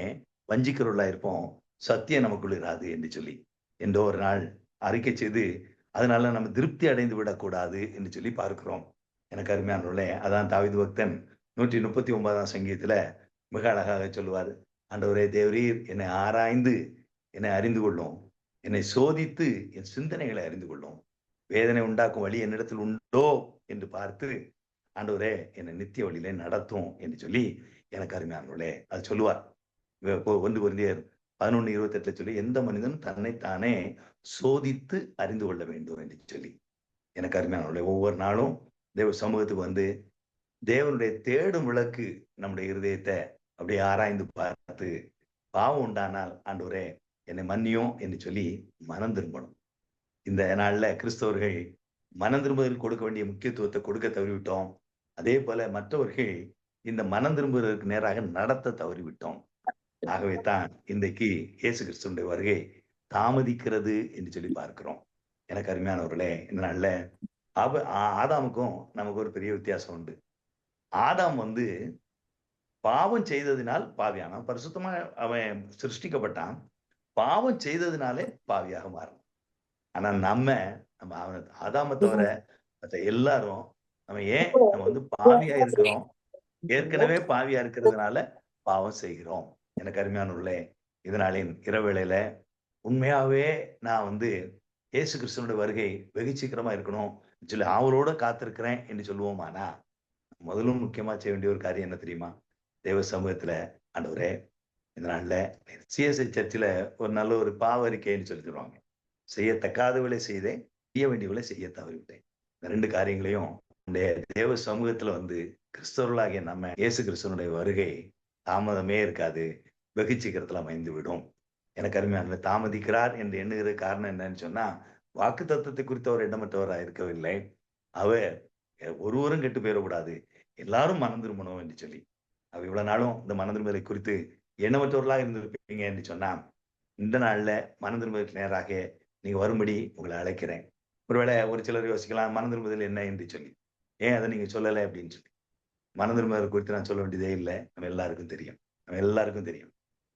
வஞ்சிக்கிறவர்களா இருப்போம், சத்தியம் நமக்குள் இராது என்று சொல்லி என்றோ ஒரு நாள் அறிக்கை செய்து அதனால நம்ம திருப்தி அடைந்து விடக்கூடாது என்று சொல்லி பார்க்கிறோம். எனக்கு அருமையானவர்களே, அதான் தாவீது பக்தன் 139ஆம் சங்கீதத்துல மிக அழகாக சொல்லுவார், ஆண்டவரே தேவரீர் என்னை ஆராய்ந்து என்னை அறிந்து கொள்ளும், என்னை சோதித்து என் சிந்தனைகளை அறிந்து கொள்ளும், வேதனை உண்டாக்கும் வழி என்னிடத்தில் உண்டோ என்று பார்த்து ஆண்டவரே என்னை நித்திய வழியிலே நடத்தும் என்று சொல்லி எனக்கு அருமையானவர்களே அது சொல்லுவார். 1 கொரிந்தியர் 11:28 சொல்லி, எந்த மனிதனும் தன்னைத்தானே சோதித்து அறிந்து கொள்ள வேண்டும் என்று சொல்லி. எனக்கு அருமையானவர்களே, ஒவ்வொரு நாளும் தேவ சமூகத்துக்கு வந்து தேவனுடைய தேடும் விளக்கு நம்முடைய இருதயத்தை அப்படியே ஆராய்ந்து பார்த்து, பாவம் உண்டானால் ஆண்டவரே என்னை மன்னியும் என்று சொல்லி மனம் திரும்பணும். இந்த நாள்ல கிறிஸ்தவர்கள் மனம் திரும்புதல் கொடுக்க வேண்டிய முக்கியத்துவத்தை கொடுக்க தவறிவிட்டோம். அதே போல மற்றவர்கள் இந்த மனம் திரும்புவதற்கு நேராக நடத்த தவறிவிட்டோம். ஆகவே தான் இன்றைக்கு இயேசு கிறிஸ்துவினுடைய வருகை தாமதிக்கிறது என்று சொல்லி பார்க்கிறோம். எனக்கு அருமையானவர்களே, இந்த நாள்ல ஆதாமுக்கும் நமக்கு ஒரு பெரிய வித்தியாசம் உண்டு. ஆதாம் வந்து பாவம் செய்ததினால் பாவியானான். பரிசுத்தமா அவன் சிருஷ்டிக்கப்பட்டான், பாவம் செய்ததினாலே பாவியாக மாறும். ஆனா நம்ம ஆதாமை தவிர மற்ற எல்லாரும் நம்ம வந்து பாவியா இருக்கிறோம், ஏற்கனவே பாவியா இருக்கிறதுனால பாவம் செய்கிறோம். எனக்கு அருமையானவர்களே, இதனாலின் இரவேளையில உண்மையாவே நான் வந்து இயேசு கிறிஸ்துவனுடைய வருகை வெகு சீக்கிரமா இருக்கணும் சொல்லி அவரோட காத்திருக்கிறேன் என்று சொல்லுவோமானா, முதலும் முக்கியமா செய்ய வேண்டிய ஒரு காரியம் என்ன தெரியுமா? தேவ சமூகத்துல ஆண்டவரே இந்த நாள்ல சிஎஸ்ஐ சர்ச்சில் ஒரு நல்ல ஒரு பாவ அறிக்கைன்னு சொல்லி தருவாங்க. செய்யத்தக்காதவளை செய்தேன், செய்ய வேண்டியவளை செய்ய தவறிவிட்டேன். இந்த 2 காரியங்களையும் தேவ சமூகத்துல வந்து கிறிஸ்தவர்களாகிய நம்ம இயேசு கிறிஸ்துவனுடைய வருகை தாமதமே இருக்காது, வெகு சீக்கிரத்துல அமைந்து விடும். எனக்கு அருமையான தாமதிக்கிறார் என்று எண்ணுகிற காரணம் என்னன்னு சொன்னா, வாக்கு தத்துவத்தை குறித்து அவர் எண்ணமற்றவராக இருக்கவில்லை. அவர் ஒருவரும் கெட்டு போயிடக்கூடாது, எல்லாரும் மனம் திரும்பணும் என்று சொல்லி. அவர் இவ்வளவு நாளும் இந்த மனம் திரும்புதலை குறித்து எண்ணமற்றவர்களாக இருந்திருப்பீங்க என்று சொன்னா, இந்த நாள்ல மனம் திரும்புவதற்கு நேராக நீங்க வரும்படி உங்களை அழைக்கிறேன். ஒருவேளை ஒரு சிலர் யோசிக்கலாம், மனம் திரும்புதல் என்ன என்று சொல்லி, ஏன் அதை நீங்க சொல்லலை அப்படின்னு சொல்லி. மனம் திரும்புதல் குறித்து நான் சொல்ல வேண்டியதே இல்லை, நம்ம எல்லாருக்கும் தெரியும்.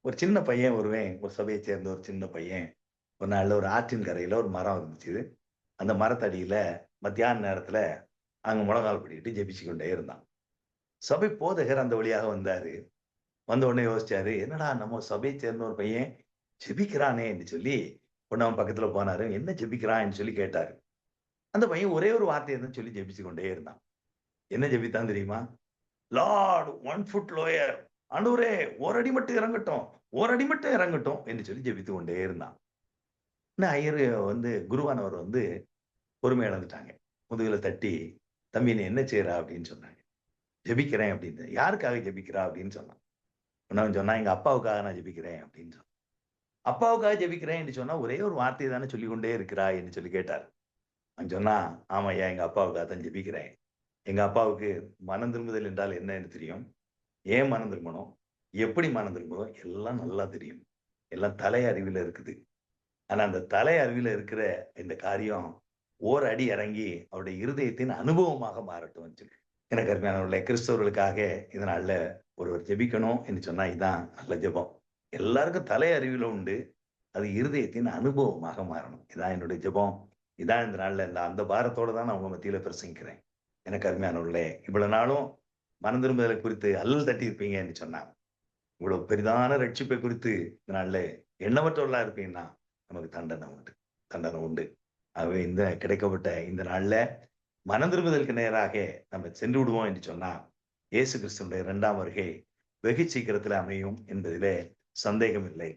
ஒரு சின்ன பையன் வருவேன், ஒரு சபையை சேர்ந்த ஒரு சின்ன பையன் ஒரு நாள்ல ஒரு ஆற்றின் கரையில ஒரு மரம் இருந்துச்சு. அந்த மரத்தடியில மத்தியான நேரத்துல அங்க முழங்கால் படிக்கிட்டு ஜெபிச்சு கொண்டே இருந்தான். சபை போதகர் அந்த வழியாக வந்தாரு. வந்த உடனே யோசிச்சாரு, என்னடா நம்ம சபையை சேர்ந்த ஒரு பையன் ஜெபிக்கிறானே என்று சொல்லி உடனே அவன் பக்கத்துல போனாரு. என்ன ஜெபிக்கிறான்னு சொல்லி கேட்டாரு. அந்த பையன் ஒரே ஒரு வார்த்தையை தான் சொல்லி ஜெபிச்சு கொண்டே இருந்தான். என்ன ஜெபித்தான் தெரியுமா? Lord 1 food lower. ஆண்டவரே ஒரு அடி மட்டும் இறங்கட்டும், ஒரு அடி மட்டும் இறங்கட்டும் என்று சொல்லி ஜெபித்து கொண்டே இருந்தான். ஐயர் குருவானவர் பொறுமை இழந்துட்டாங்க. முதுகுல தட்டி, தம்பி நீ என்ன செய்றா அப்படின்னு சொன்னாங்க. ஜெபிக்கிறேன் அப்படின்னு. யாருக்காக ஜெபிக்கிறா அப்படின்னு சொன்னான். அவன் சொன்னான், எங்க அப்பாவுக்காக நான் ஜெபிக்கிறேன் அப்படின்னு சொன்னான். அப்பாவுக்காக ஜெபிக்கிறேன் என்று சொன்னா ஒரே ஒரு வார்த்தையை தானே சொல்லிக் கொண்டே இருக்கிறாய் என்று சொல்லி கேட்டார். அவன் சொன்னான், ஆமாய்யா எங்க அப்பாவுக்காக தான் ஜெபிக்கிறேன். எங்க அப்பாவுக்கு மனம் திரும்புதல் என்றால் என்னன்னு தெரியும். ஏன் மனம் திரும்பணும், எப்படி மனம் திரும்பணும் எல்லாம் நல்லா தெரியும். எல்லாம் தலை அறிவில இருக்குது. ஆனா அந்த தலை அறிவில இருக்கிற இந்த காரியம் ஓர் அடி இறங்கி அவருடைய இருதயத்தின் அனுபவமாக மாறட்டும் சொல்லி. எனக்கு அருமையானவர்களே, கிறிஸ்தவர்களுக்காக இதனால ஒருவர் ஜெபிக்கணும் என்று சொன்னா இதான் நல்ல ஜெபம். எல்லாருக்கும் தலை அறிவில உண்டு, அது இருதயத்தின் அனுபவமாக மாறணும். இதான் என்னுடைய ஜெபம். இதான் இந்த நாள்ல அந்த பாரத்தோட தான் நான் உங்க மத்தியில பிரசங்கிக்கிறேன். எனக்கு அருமையானவர்களே, இவ்வளவு நாளும் மனம் திரும்புதலை குறித்து அல்லல் தட்டி இருப்பீங்க என்று சொன்னாங்க. இவ்வளவு பெரிதான ரட்சிப்பை குறித்து இந்த நாள்ல எண்ணமற்றவர்களா இருப்பீங்கன்னா நமக்கு தண்டனை உண்டு, தண்டனை உண்டு. ஆகவே இந்த கிடைக்கப்பட்ட இந்த நாள்ல மனம் திரும்புதலுக்கு நேராக நம்ம சென்று விடுவோம் என்று சொன்னா இயேசு கிறிஸ்துடைய 2ஆம் வருகை வெகு சீக்கிரத்தில் அமையும் என்பதிலே சந்தேகம் இல்லை.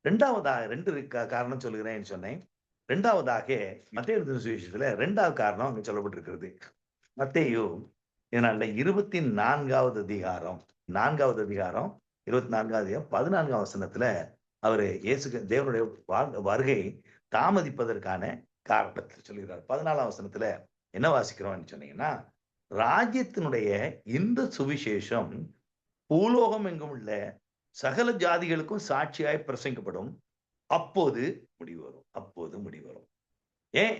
இரண்டாவதாக 2 காரணம் சொல்லுகிறேன் என்று சொன்னேன். இரண்டாவதாக மத்தேயு எழுதின சுவிசேஷத்துல 2வது காரணம் அங்க சொல்லப்பட்டிருக்கிறது. மத்தேயு இதனால 24வது அதிகாரம் 4வது அதிகாரம் 24வது அதிகாரம் 14ஆம் வசனத்துல அவரு தேவனுடைய வருகை தாமதிப்பதற்கான காரணத்தை சொல்கிறார். 14ஆம் வசனத்துல என்ன வாசிக்கிறோம்னு சொன்னீங்கன்னா, ராஜ்யத்தினுடைய இந்த சுவிசேஷம் பூலோகம் எங்கும் உள்ள சகல ஜாதிகளுக்கும் சாட்சியாய் பிரசங்கிக்கப்படும். அப்போது முடிவு வரும். அப்போது முடிவு வரும். ஏன்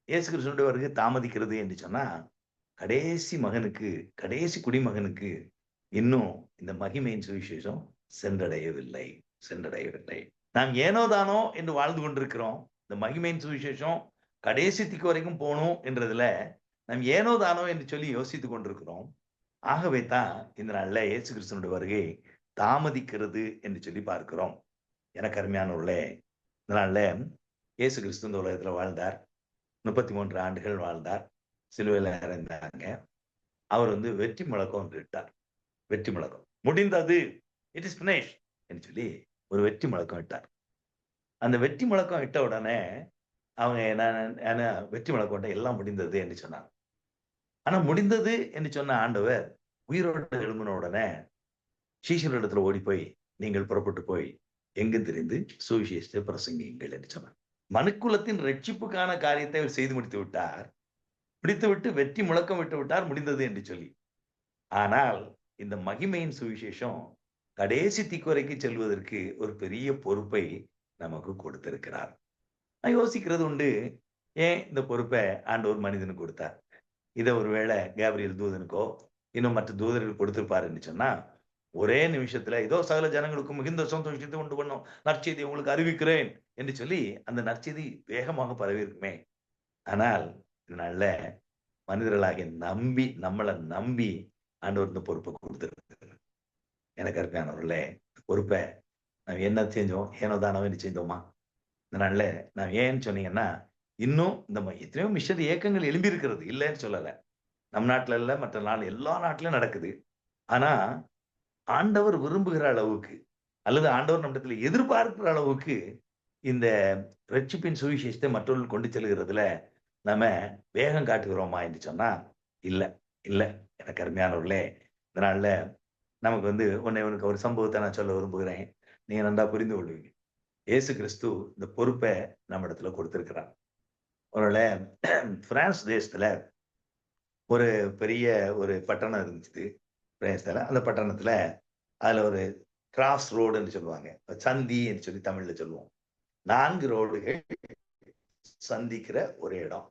இயேசு கிறிஸ்துவினுடைய வருகை தாமதிக்கிறது என்று சொன்னா, கடைசி மகனுக்கு, கடைசி குடிமகனுக்கு இன்னும் இந்த மகிமையின் சுவிசேஷம் சென்றடையவில்லை, சென்றடையவில்லை. நாம் ஏனோ தானோ என்று வாழ்ந்து கொண்டிருக்கிறோம். இந்த மகிமையின் சுவிசேஷம் கடைசி திக்கு வரைக்கும் போகணும் என்றதுல நாம் ஏனோ தானோ என்று சொல்லி யோசித்துக் கொண்டிருக்கிறோம். ஆகவே தான் இந்த நாள்ல இயேசு கிறிஸ்துவினுடைய வருகை தாமதிக்கிறது என்று சொல்லி பார்க்கிறோம். எனக்கு அருமையானவர்களே, இந்த நாள்ல இயேசு கிறிஸ்து இந்த உலகத்துல வாழ்ந்தார். 33 ஆண்டுகள் வாழ்ந்தார். சிலுவையில இறந்தாங்க. அவர் வெற்றி முழக்கம் இட்டார். வெற்றி முழக்கம் முடிந்தது, இட் இஸ் பினிஷ் என்று சொல்லி ஒரு வெற்றி முழக்கம் இட்டார். அந்த வெற்றி முழக்கம் இட்ட உடனே அவங்க என்ன வெற்றி முழக்கம் எல்லாம் முடிந்தது என்று சொன்னாங்க. ஆனா முடிந்தது என்று சொன்ன ஆண்டவர் உயிரோடு எழும்பின உடனே சீஷர்களிடத்துல ஓடி போய், நீங்கள் புறப்பட்டு போய் எங்கு தெரிந்து சுவிசேஷத்தை பிரசங்கியுங்கள் என்று சொன்னார். மனுக்குலத்தின் ரட்சிப்புக்கான காரியத்தை அவர் செய்து முடித்து விட்டார். முடித்துவிட்டு வெற்றி முழக்கம் விட்டு விட்டார், முடிந்தது என்று சொல்லி. ஆனால் இந்த மகிமையின் சுவிசேஷம் கடைசி திக்குவரைக்கு செல்வதற்கு ஒரு பெரிய பொறுப்பை நமக்கு கொடுத்திருக்கிறார். நான் யோசிக்கிறது உண்டு, ஏன் இந்த பொறுப்பை ஆண்டவர் மனிதனுக்கு கொடுத்தார்? இதை ஒருவேளை கேப்ரியல் தூதனுக்கோ இன்னும் மற்ற தூதர்கள் கொடுத்திருப்பாருன்னு சொன்னா, ஒரே நிமிஷத்துல இதோ சகல ஜனங்களுக்கும் மிகுந்த சந்தோஷத்தை உண்டு பண்ணும் நற்செய்தி உங்களுக்கு அறிவிக்கிறேன் என்று சொல்லி அந்த நற்செய்தி வேகமாக பரவி இருக்குமே. ஆனால் இதனால மனிதர்களாகிய நம்மளை நம்பி ஆண்டவர் இந்த பொறுப்பை கொடுத்திருக்கிறார். எனக்கு அருமையானவர்களே, பொறுப்பை நாம் என்ன செஞ்சோம், ஏனோ தானோ என்று செஞ்சோமா? இதனால நான் ஏன்னு சொன்னீங்கன்னா, இன்னும் இந்த எத்தனையோ மிஷன் இயக்கங்கள் எழும்பி இருக்கிறது, இல்லைன்னு சொல்லல. நம் நாட்டுல இல்ல, மற்ற நாள் எல்லா நாட்டிலும் நடக்குது. ஆனா ஆண்டவர் விரும்புகிற அளவுக்கு அல்லது ஆண்டவர் நம்மிடத்துல எதிர்பார்க்கிற அளவுக்கு இந்த ரட்சிப்பின் சுவிசேஷத்தை மற்றவர்கள் கொண்டு செல்கிறதுல நம்ம வேகம் காட்டுகிறோமா என்று சொன்னா இல்ல, இல்ல. எனக்கு அருமையானவர்களே, இதனால நமக்கு உனக்கு ஒரு சம்பவத்தை நான் சொல்ல விரும்புகிறேன். நீங்க நன்றா புரிந்து கொள்வீங்க. இயேசு கிறிஸ்து இந்த பொறுப்பை நம்ம இடத்துல கொடுத்திருக்கிறார். ஒருவேளை பிரான்ஸ் தேசத்துல ஒரு பெரிய ஒரு பட்டணம் இருந்துச்சு. பிரதேசத்துல அந்த பட்டணத்துல அதுல ஒரு கிராஸ் ரோடுன்னு சொல்லுவாங்க, சந்தி என்று சொல்லி தமிழ்ல சொல்லுவோம். 4 ரோடுகள் சந்திக்கிற ஒரு இடம்.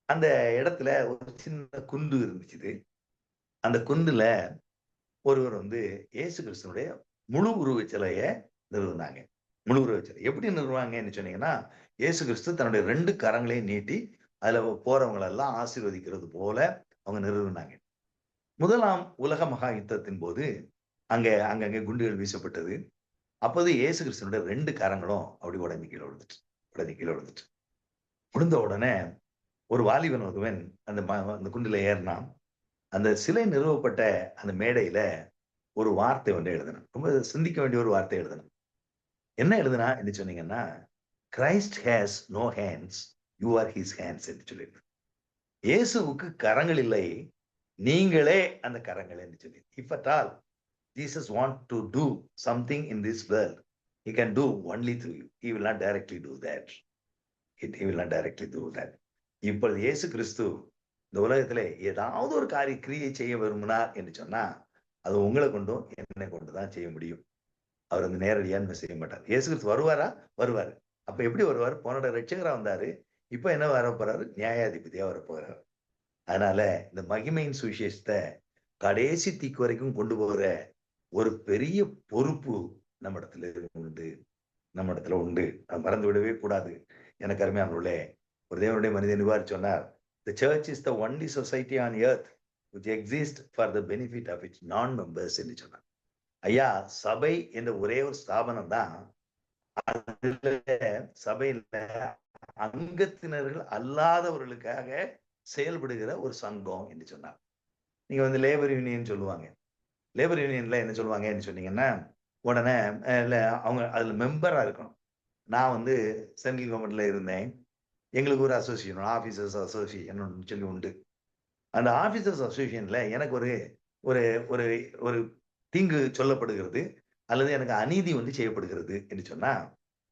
அந்த இடத்துல ஒரு சின்ன குண்டு இருந்துச்சு. அந்த குண்டுல ஒருவர் இயேசு கிறிஸ்துனுடைய முழு உருவ சிலைய நிறுவினாங்க. முழு உருவ சிலை எப்படி நிறுவாங்கன்னு சொன்னீங்கன்னா, இயேசு கிறிஸ்து தன்னுடைய 2 கரங்களையும் நீட்டி அதுல போறவங்களை எல்லாம் ஆசீர்வதிக்கிறது போல அவங்க நிறுவினாங்க. முதலாம் உலக மகா யுத்தத்தின் போது அங்கங்கே குண்டுகள் வீசப்பட்டது. அப்போது இயேசு கிறிஸ்துனுடைய 2 கரங்களும் அப்படி உடைஞ்சு கீழ விழுந்துட்டு. உடைஞ்சு கீழ விழுந்துட்டு. விழுந்த உடனே ஒரு வாலிபன் ஒருவன் அந்த குண்டுல ஏறினான். அந்த சிலை நிறுவப்பட்ட அந்த மேடையில ஒரு வார்த்தை ஒன்று எழுதினான். ரொம்ப சிந்திக்க வேண்டிய ஒரு வார்த்தை எழுதினான். என்ன எழுதினா என்று சொன்னீங்கன்னா, Christ has no hands, you are his hands என்று சொல்லியிருந்தான். இயேசுவுக்கு கரங்கள் இல்லை, நீங்களே அந்த கரங்கள் என்று சொல்லி. If at all Jesus want to do something in this world, he can do only through you. He will not directly do that. He will not directly do that. இப்பொழுது இயேசு கிறிஸ்து இந்த உலகத்திலே ஏதாவது ஒரு கிரியை செய்ய விரும்பினார் என்று சொன்னா, அது உங்களை கொண்டும் என்னை கொண்டுதான் செய்ய முடியும். அவர் வந்து நேரடியா செய்ய மாட்டார். இயேசு கிறிஸ்து வருவாரா? வருவாரு. அப்ப எப்படி வருவார்? போனோட ரட்சகரா வந்தாரு. இப்ப என்ன வர போறாரு? நியாயாதிபதியா வர போறாரு. அதனால இந்த மகிமையின் சுவிசேஷத்தை கடைசி தீக்கு வரைக்கும் கொண்டு போகிற ஒரு பெரிய பொறுப்பு நம்ம இடத்துல உண்டு. நம்ம இடத்துல உண்டு. அதை மறந்து விடவே கூடாது. எனக்கு அருமையானவர்களே, ஒரு தேவனுடைய மனிதன் இவ்வாறு சொன்னார், the church is the only society on earth which exists for the benefit of its non-members என்று சொன்னார். ஐயா, சபை என்ற ஒரே ஒரு ஸ்தாபனம் தான் அதுல சபையில அங்கத்தினர்கள் அல்லாதவர்களுக்காக செயல்படுகிற ஒரு சங்கம் என்று சொன்னார். நீங்க வந்து லேபர் யூனியன் சொல்லுவாங்க. லேபர் யூனியன்ல என்ன சொல்லுவாங்கன்னு சொன்னீங்கன்னா, உடனே அவங்க அதுல மெம்பரா இருக்கணும். நான் வந்து சென்ட்ரல் கவர்மெண்ட்ல இருந்தேன். எங்களுக்கு ஒரு அசோசியேஷன், ஆபீசர்ஸ் அசோசியேஷன் சொல்லி உண்டு. அந்த ஆபீசர்ஸ் அசோசியேஷன்ல எனக்கு ஒரு ஒரு ஒரு ஒரு தீங்கு சொல்லப்படுகிறது அல்லது எனக்கு அநீதி வந்து செய்யப்படுகிறது என்று சொன்னா,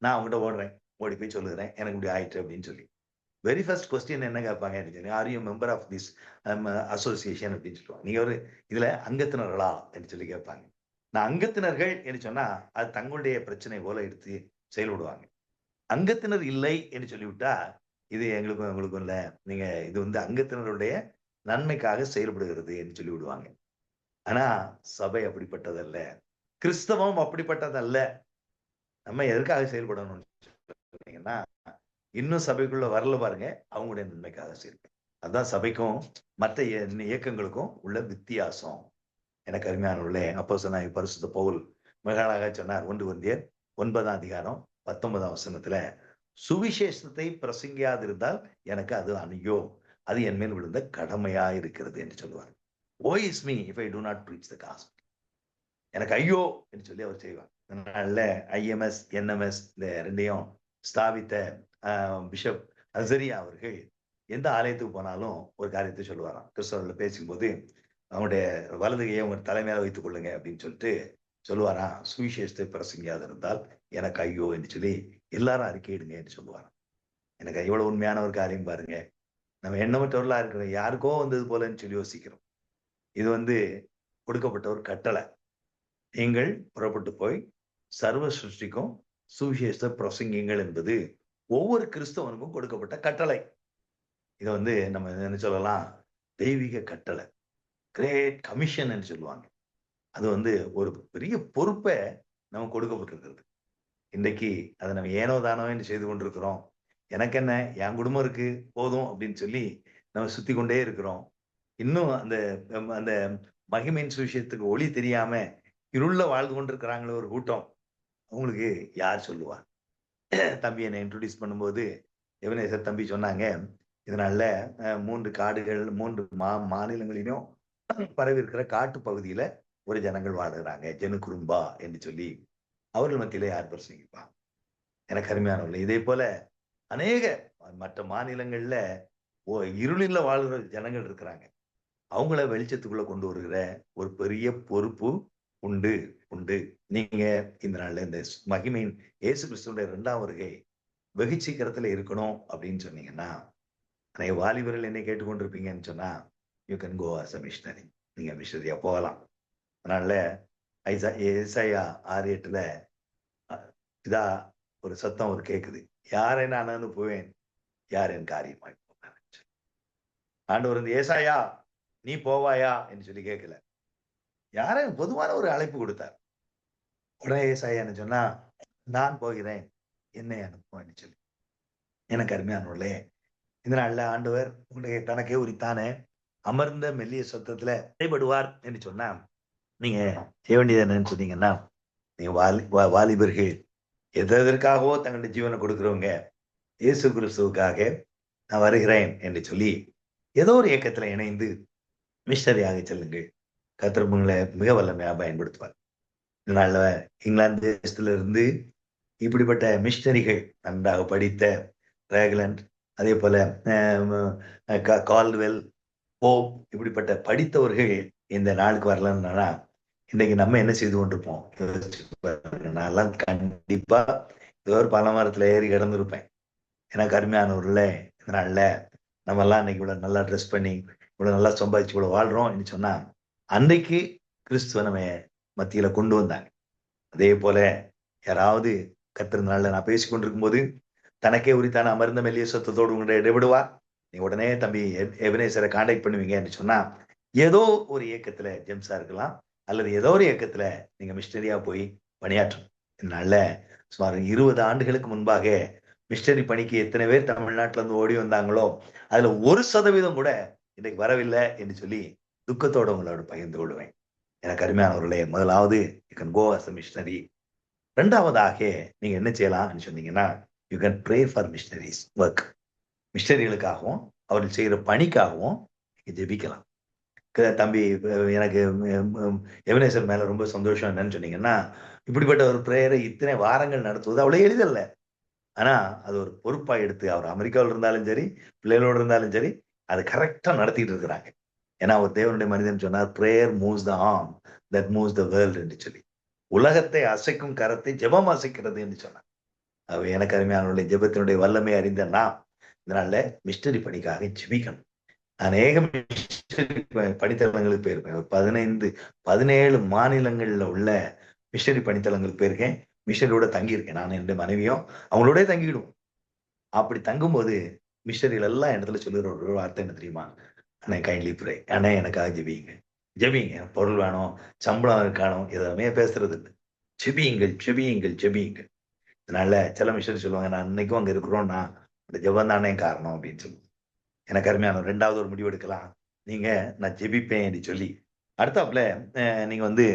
நான் அவங்ககிட்ட ஓடுறேன், ஓடி போய் சொல்லுகிறேன், எனக்கு இப்படி ஆயிட்டு அப்படின்னு சொல்லி. வெரி ஃபர்ஸ்ட் கொஸ்டின் என்ன கேட்பாங்க, are you member of this association அப்படின்னு சொல்லுவாங்க. நீங்க ஒரு இதுல அங்கத்தினர்களா என்று சொல்லி கேட்பாங்க. நான் அங்கத்தினர்கள் என்று சொன்னா அது தங்களுடைய பிரச்சனை போல எடுத்து செயல்படுவாங்க. அங்கத்தினர் இல்லை என்று சொல்லிவிட்டா இது எங்களுக்கும் எங்களுக்கும் இல்ல, நீங்க இது வந்து அங்கத்தினருடைய நன்மைக்காக செயல்படுகிறது என்று சொல்லி விடுவாங்க. ஆனா சபை அப்படிப்பட்டதல்ல, கிறிஸ்தவம் அப்படிப்பட்டதல்ல. நம்ம எதற்காக செயல்படணும் சொன்னீங்கன்னா, இன்னும் சபைக்குள்ள வரல பாருங்க, அவங்களுடைய நன்மைக்காக செயல்படும். அதுதான் சபைக்கும் மற்ற இயக்கங்களுக்கும் உள்ள வித்தியாசம். எனக்கு அருமையானவர்களே, அப்போஸ்தலனாகிய பரிசுத்த பவுல் மிக அழகாக சொன்னார். 1 கொரிந்தியர் 9:19 சுவிசேஷத்தை பிரசங்கியாதிருந்தால் எனக்கு அது அணியோ, அது என் மேல் விழுந்த கடமையா இருக்கிறது என்று சொல்லுவார். woe is me if I do not preach the gospel. எனக்கு ஐயோ என்று சொல்லி அவர் செய்வார். அதனால IMS NMS இந்த ரெண்டையும் ஸ்தாபித்த பிஷப் அசரியா அவர்கள் எந்த ஆலயத்துக்கு போனாலும் ஒரு காரியத்தை சொல்லுவாராம். கிறிஸ்தவர்கள் பேசும்போது அவங்களுடைய வலதுகையை உங்க தலைமையில வைத்துக் கொள்ளுங்க அப்படின்னு சொல்லிட்டு சொல்லுவாராம், சுவிசேஷத்தை பிரசங்கியாது இருந்தால் எனக்கு ஐயோ என்று சொல்லி எல்லாரும் அறிக்கையிடுங்க என்று சொல்லுவாராம். எனக்கு எவ்வளவு உண்மையான ஒரு காரியம் பாருங்க. நம்ம எண்ணமற்றவர்களா இருக்கிற யாருக்கோ வந்தது போலன்னு சொல்லி யோசிக்கிறோம். இது வந்து கொடுக்கப்பட்ட ஒரு கட்டளை. நீங்கள் புறப்பட்டு போய் சர்வ சிருஷ்டிக்கும் சுவிசேஷத்தை பிரசங்கிங்கள் என்பது ஒவ்வொரு கிறிஸ்தவனுக்கும் கொடுக்கப்பட்ட கட்டளை. இதை வந்து நம்ம என்ன சொல்லலாம், தெய்வீக கட்டளை, கிரேட் கமிஷன் என்று சொல்லுவாங்க. அது வந்து ஒரு பெரிய பொறுப்பை நம்ம கொடுக்கப்பட்டிருக்கிறது. இன்றைக்கு அதை நம்ம ஏனோ தானோ என்று செய்து கொண்டிருக்கிறோம். எனக்கு என்ன, என் குடும்பம் இருக்கு போதும் அப்படின்னு சொல்லி நம்ம சுத்தி கொண்டே இருக்கிறோம். இன்னும் அந்த அந்த மகிமையின் சுவிசேஷத்துக்கு ஒளி தெரியாம இருள வாழ்ந்து கொண்டிருக்கிறாங்களே ஒரு கூட்டம். அவங்களுக்கு யார் சொல்லுவா? தம்பி என்னை இன்ட்ரோடியூஸ் பண்ணும்போது எவனேசர் தம்பி சொன்னாங்க, இதனால 3 காடுகள் 3 மாநிலங்களிலும் பரவி இருக்கிற காட்டு பகுதியில ஒரு ஜனங்கள் வாழுகிறாங்க, ஜனு குறும்பா என்று சொல்லி. அவர்கள் மத்தியில யார் பிரசங்கிப்பா? எனக்கு அருமையானவர்கள், இதே போல அநேக மற்ற மாநிலங்கள்ல இருளில வாழ்கிற ஜனங்கள் இருக்கிறாங்க. அவங்கள வெளிச்சத்துக்குள்ள கொண்டு வருகிற ஒரு பெரிய பொறுப்பு உண்டு உண்டு. நீங்க இந்த நாள்ல இந்த மகிமையின் இயேசு கிறிஸ்துடைய 2ஆம் வருகை வெகு சீக்கிரத்துல இருக்கணும் அப்படின்னு சொன்னீங்கன்னா, அநேக வாலிபர்கள் என்னை கேட்டுக்கொண்டிருப்பீங்கன்னு சொன்னா, you can go as a missionary. நீங்க மிஷனரியா போகலாம். அதனால ஏசாயா 6:8 இதா ஒரு சத்தம் ஒரு கேக்குது, யாரை நான் அனுப்புவேன், யார் என் காரியமாய் போனார். ஆண்டவர் வந்து ஏசாயா நீ போவாயா என்று சொல்லி கேட்கல, யாரை பொதுவான ஒரு அழைப்பு கொடுத்தார். உடனே ஏசாயா என்ன சொன்னா, நான் போகிறேன், என்னை அனுப்புவேன்னு சொல்லி. எனக்கு அருமையானவர்களே, இந்த நாள்ல ஆண்டவர் உங்களுடைய தனக்கே உரித்தான அமர்ந்த மெல்லிய சத்தத்துல செயல்படுவார் என்று சொன்னா, நீங்க செய்ய வேண்டியது என்னன்னு சொன்னீங்கன்னா, நீங்க வாலிபர்கள் எதற்காகவோ தங்களுடைய ஜீவனை கொடுக்கிறவங்க, இயேசு கிறிஸ்துவுக்காக நான் வருகிறேன் என்று சொல்லி ஏதோ ஒரு இயக்கத்துல இணைந்து மிஷனரியாக செல்லுங்கள். கர்த்தர் உங்களை மிக வல்லமையா பயன்படுத்துவார். இதனால இங்கிலாந்து தேசத்துல இருந்து இப்படிப்பட்ட மிஷனரிகள், நன்றாக படித்த ரேகலண்ட், அதே போல கால்டுவெல், போப், இப்படிப்பட்ட படித்தவர்கள் இந்த நாளுக்கு வரலன்னா இன்னைக்கு நம்ம என்ன செய்து கொண்டிருப்போம்? நான்லாம் கண்டிப்பா ஏதோ ஒரு பலமரத்துல ஏறி கிடந்திருப்பேன். எனக்கு அருமையானவர்கள, இந்த நாள்ல நம்ம எல்லாம் இன்னைக்கு இவ்வளவு நல்லா ட்ரெஸ் பண்ணி இவ்வளவு நல்லா சம்பாதிச்சு இவ்வளவு வாழ்றோம் சொன்னா, அன்னைக்கு கிறிஸ்துவ நம்ம மத்தியில கொண்டு வந்தாங்க. அதே போல யாராவது கர்த்தர் நாள்ல நான் பேசிக் கொண்டிருக்கும் போது தனக்கே உரித்தான அமர்ந்த மெல்லிய சத்தத்தோடு உங்களை இடைவிடுவா, நீ உடனே தம்பி எபனேசரை கான்டாக்ட் பண்ணுவீங்கன்னு சொன்னா, ஏதோ ஒரு இயக்கத்துல ஜெம்ஸா இருக்கலாம், அல்லது ஏதோ ஒரு இயக்கத்துல நீங்க மிஷனரியா போய் பணியாற்றும். இதனால சுமார் 20 ஆண்டுகளுக்கு முன்பாக மிஷனரி பணிக்கு எத்தனை பேர் தமிழ்நாட்டில இருந்து ஓடி வந்தாங்களோ அதுல 1% கூட இன்னைக்கு வரவில்லை என்று சொல்லி துக்கத்தோட உங்களோட பகிர்ந்து கொள்வேன். எனக்கு அருமையானவர்களே, முதலாவது you can go as a missionary. ரெண்டாவதாக நீங்க என்ன செய்யலாம்னு சொன்னீங்கன்னா, you can pray for missionaries work. மிஷனரிகளுக்காகவும் அவர்கள் செய்கிற பணிக்காகவும் ஜெபிக்கலாம். தம்பி, எனக்கு எவனேசர் மேல ரொம்ப சந்தோஷம் என்னன்னு சொன்னீங்கன்னா, இப்படிப்பட்ட ஒரு பிரேயரை இத்தனை வாரங்கள் நடத்துவது அவ்வளவு எளிதல்ல. ஆனா அது ஒரு பொறுப்பா எடுத்து அவர் அமெரிக்காவில் இருந்தாலும் சரி, பிள்ளைகளோடு இருந்தாலும் சரி, அது கரெக்டா நடத்திட்டு இருக்கிறாங்க. ஏன்னா ஒரு தேவனுடைய மனிதன் சொன்னார், prayer moves the arm that moves the world என்று சொல்லி. உலகத்தை அசைக்கும் கரத்தை ஜெபம் அசைக்கிறது என்று சொன்னார். அவை எனக்கு அருமையானவர்களுடைய ஜெபத்தினுடைய வல்லமை அறிந்த நாம் இதனால மிஷனரி பணிக்காக ஜெபிக்கணும். அநேக பணித்தளங்களுக்கு போயிருப்பேன். ஒரு 17 மாநிலங்கள்ல உள்ள மிஷனரி பணித்தளங்களுக்கு போயிருக்கேன். மிஷனரியோட தங்கியிருக்கேன். நான் என்னுடைய மனைவியும் அவங்களோட தங்கிடுவோம். அப்படி தங்கும்போது மிஷனரிகள் எல்லாம் இடத்துல சொல்லுற ஒரு வார்த்தை என்ன தெரியுமா? அண்ணே கைண்ட்லி ப்ரே. அண்ணே எனக்காக ஜெபிங்க. ஜெபிங்க. எனக்கு பொருள் வேணும், சம்பளம் காணும், எதுவுமே பேசுறது இல்லை. ஜெபியுங்கள், ஜெபியுங்கள், ஜெபியுங்கள். அதனால சில மிஷனரி சொல்லுவாங்க, நான் இன்னைக்கும் அங்க இருக்கிறோம்னா இந்த ஜெபம் தானே காரணம் அப்படின்னு சொல்லி. எனக்கு அருமையான 2வது ஒரு முடிவு எடுக்கலாம். நீங்க நான் ஜெபிப்பேன் என்று சொல்லி அடுத்தாப்புல நீங்க வந்து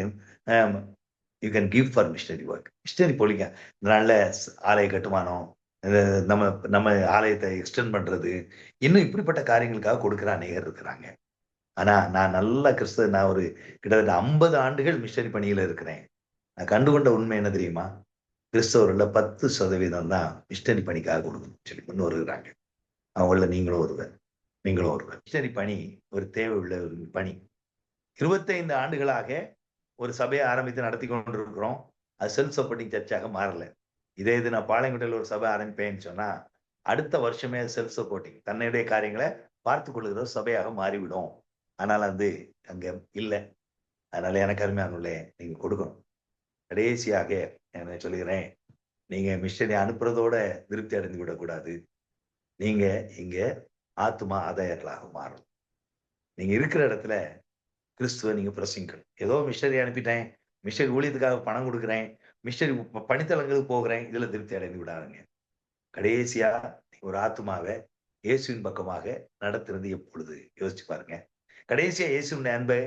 you can give for missionary work. Missionary போலிங்க. இதனால ஆலய கட்டுமானம், நம்ம நம்ம ஆலயத்தை எக்ஸ்டெண்ட் பண்றது, இன்னும் இப்படிப்பட்ட காரியங்களுக்காக கொடுக்கிற அநேகர் இருக்கிறாங்க. ஆனா நான் நல்ல நான் ஒரு கிட்டத்தட்ட 50 ஆண்டுகள் மிஷனரி பணியில இருக்கிறேன். நான் கண்டுகொண்ட உண்மை என்ன தெரியுமா? கிறிஸ்தவர்கள 10% தான் மிஷனரி பணிக்காக கொடுக்கணும்னு சொல்லி கொண்டு வருகிறாங்க. அவங்கள நீங்களும் ஒருவர், நீங்களும் ஒருவர். மிஷனரி பணி ஒரு தேவை உள்ள ஒரு பணி. 25 ஆண்டுகளாக ஒரு சபையை ஆரம்பித்து நடத்தி கொண்டிருக்கிறோம். அது செல்ஃப் சப்போர்ட்டிங் சர்ச்சாக மாறல. இதே இது நான் பாளையங்கோட்டையில் ஒரு சபை ஆரம்பிப்பேன்னு சொன்னா, அடுத்த வருஷமே செல்ஃப் சப்போர்ட்டிங் தன்னுடைய காரியங்களை பார்த்துக் கொள்ளுகிற சபையாக மாறிவிடும். ஆனால் அது அங்க இல்லை. அதனால எனக்கு அருமையானவர்களே, நீங்க கொடுக்கணும். கடைசியாக நான் சொல்லுகிறேன், நீங்க மிஷனரி அனுப்புறதோட திருப்தி அடைந்து விடக்கூடாது. நீங்க இங்க ஆத்துமா ஆதாயர்களாக மாறணும். நீங்க இருக்கிற இடத்துல கிறிஸ்துவ நீங்க பிரசங்கிக்கணும். ஏதோ மிஷனரி அனுப்பிட்டேன், மிஷனரி ஊழியத்துக்காக பணம் கொடுக்குறேன், மிஷனரி பணித்தளங்களுக்கு போகிறேன், இதுல திருப்தி அடைந்து விடாதுங்க. கடைசியா ஒரு ஆத்துமாவை இயேசுவின் பக்கமாக நடத்துறது எப்பொழுது? யோசிச்சு பாருங்க. கடைசியா இயேசுவின் அன்பை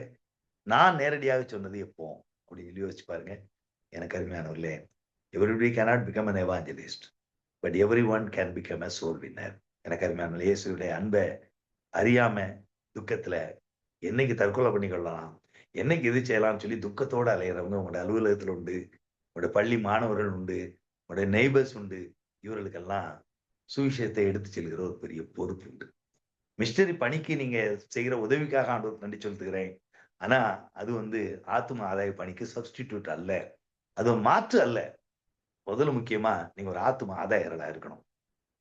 நான் நேரடியாக சொன்னது எப்போ அப்படின்னு சொல்லி யோசிச்சு பாருங்க. எனக்கு அருமையானவர்களே, everybody cannot become an evangelist, but every one can become a soul winner. எனக்கு அருமையானவர்களே, இயேசுடைய அன்பை அறியாம துக்கத்துல என்னைக்கு தற்கொலை பண்ணிக்கொள்ளலாம், என்னைக்கு இது செய்யலாம்னு சொல்லி துக்கத்தோடு அலையிறவங்க உங்களுடைய அலுவலகத்தில் உண்டு, உங்களுடைய பள்ளி மாணவர்கள் உண்டு, உங்களுடைய நெய்பர்ஸ் உண்டு. இவர்களுக்கெல்லாம் சுவிசேஷத்தை எடுத்து செல்கிற ஒரு பெரிய பொறுப்பு உண்டு. மிஷனரி பணிக்கு நீங்க செய்கிற உதவிக்காக ஆண்டவர் நன்றி செலுத்துகிறேன். ஆனா அது ஆத்தும ஆதாய பணிக்கு சப்ஸ்டிடியூட் அல்ல, அது ஒரு மாற்று அல்ல. முதல்ல முக்கியமா நீங்க ஒரு ஆத்தும ஆதாயர்களா இருக்கணும்.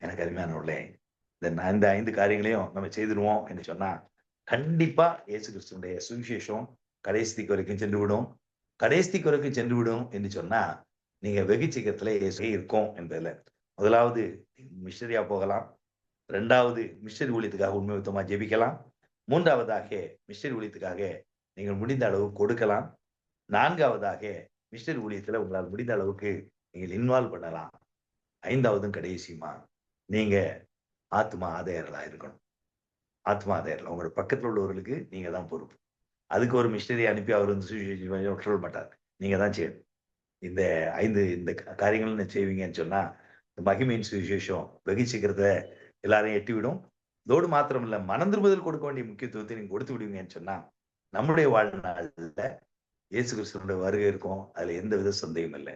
எனக்கு அருமையானவர்களே, இந்த 5 காரியங்களையும் நம்ம செய்திருவோம் என்று சொன்னா கண்டிப்பா இயேசு கிறிஸ்துடைய சுவிசேஷம் கடைசி வரைக்கும் சென்று விடும். கடைசி வரைக்கும் சென்று விடும் என்று சொன்னா நீங்க வெகு சீக்கிரத்துல இயேசுவே இருக்கும் என்பதுல முதலாவது மிஷனரியா போகலாம். 2வது மிஷனரி ஊழியத்துக்காக உண்மையுத்தமா ஜெபிக்கலாம். 3வதாக மிஷனரி ஊழியத்துக்காக நீங்கள் முடிந்த அளவு கொடுக்கலாம். 4வதாக மிஷனரி ஊழியத்துல உங்களால் முடிந்த அளவுக்கு நீங்கள் இன்வால்வ் பண்ணலாம். 5வதும் கடைசியுமா, நீங்க ஆத்மா ஆதாயர்களா இருக்கணும். ஆத்மா ஆதாயர்கள் உங்களோட பக்கத்துல உள்ளவர்களுக்கு நீங்க தான் பொறுப்பு. அதுக்கு ஒரு மிஷனரி அனுப்பி அவர் வந்து சுவிசேஷம் சொல்ல மாட்டார். நீங்க தான் செய்யணும். இந்த 5 இந்த காரியங்கள் நீங்க செய்வீங்கன்னு சொன்னா, இந்த மகிமையின் சுவிசேஷம் வெகு சீக்கிரத்துல எல்லாரையும் எட்டிவிடும். இதோடு மாத்திரம் இல்ல, மனம் திரும்புதல் கொடுக்க வேண்டிய முக்கியத்துவத்தை நீங்க கொடுத்து விடுவீங்கன்னு சொன்னா, நம்முடைய வாழ்நாள்ல இயேசு கிறிஸ்துவினுடைய வருகை இருக்கும். அதுல எந்த வித சந்தேகமும் இல்லை.